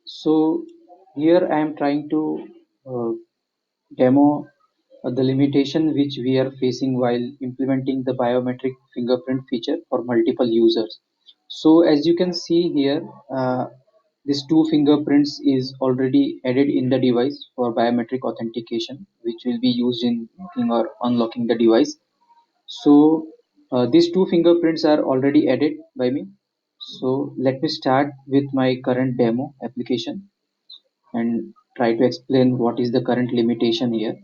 So here I am trying to uh, demo the limitation which we are facing while implementing the biometric fingerprint feature for multiple users. So as you can see here, this two fingerprints is already added in the device for biometric authentication, which will be used in locking or unlocking the device. So these two fingerprints are already added by me. So let me start with my current demo application and try to explain what is the current limitation here.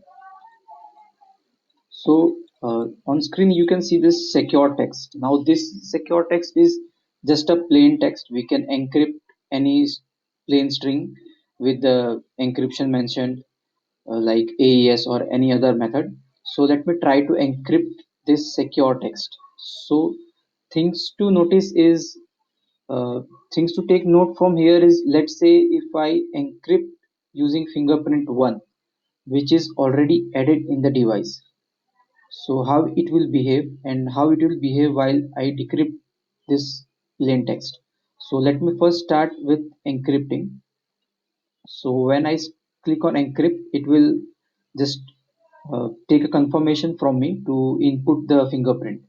So on screen you can see this secure text. Now this secure text is just a plain text. We can encrypt any plain string with the encryption mentioned like AES or any other method. So let me try to encrypt this secure text. So things to notice is things to take note from here is, let's say if I encrypt using fingerprint 1, which is already added in the device, so how it will behave and how it will behave while I decrypt this plain text. So let me first start with encrypting. So when I click on encrypt, it will just take a confirmation from me to input the fingerprint.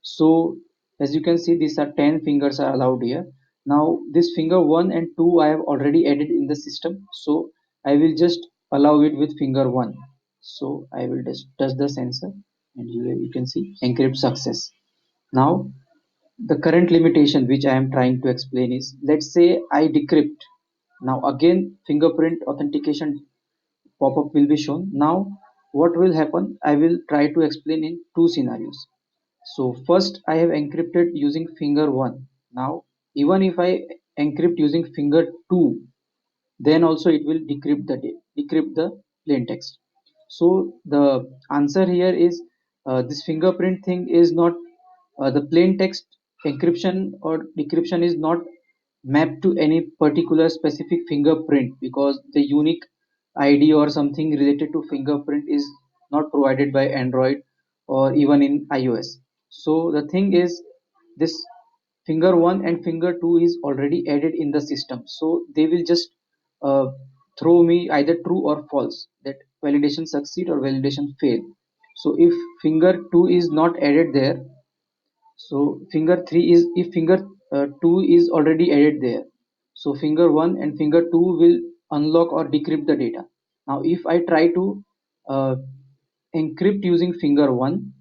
So as you can see, these are 10 fingers are allowed here. Now this finger 1 and 2 I have already added in the system, so I will just allow it with finger 1. So I will just touch the sensor and you can see encrypt success. Now the current limitation which I am trying to explain is, let's say I decrypt. Now again fingerprint authentication pop-up will be shown. Now what will happen, I will try to explain in two scenarios. So first I have encrypted using finger 1. Now even if I encrypt using finger 2, then also it will decrypt the plain text. So the answer here is, this fingerprint thing is not, the plain text encryption or decryption is not mapped to any particular specific fingerprint, because the unique id or something related to fingerprint is not provided by Android or even in iOS. So the thing is, this finger 1 and finger 2 is already added in the system, so they will just uh, throw me either true or false, that validation succeed or validation fail. So if finger 2 is not added there, so finger 3 is, if finger 2 is already added there, so finger 1 and finger 2 will unlock or decrypt the data. Now if I try to uh, encrypt using finger 1,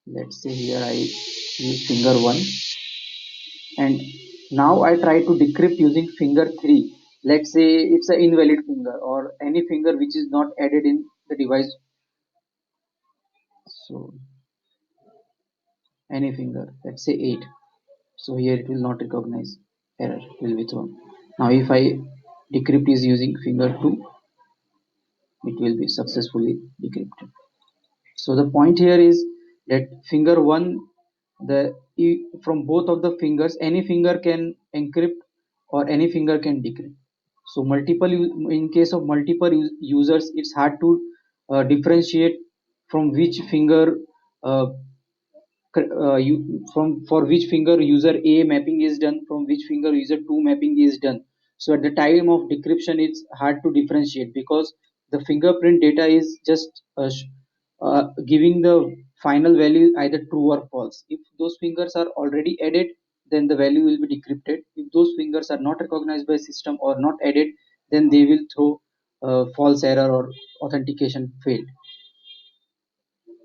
let's say here I use finger 1, and now I try to decrypt using finger 3. Let's say it's an invalid finger or any finger which is not added in the device. So any finger, let's say 8. So here it will not recognize, error will be thrown. Now if I decrypt is using finger 2, it will be successfully decrypted. So the point here is that finger 1, the from both of the fingers any finger can encrypt or any finger can decrypt. So multiple in case of multiple users, it's hard to differentiate from which finger uh, from for which finger user A mapping is done, from which finger user 2 mapping is done. So at the time of decryption it's hard to differentiate, because the fingerprint data is just giving the final value either true or false. If those fingers are already added, then the value will be decrypted. If those fingers are not recognized by system or not added, then they will throw false error or authentication failed.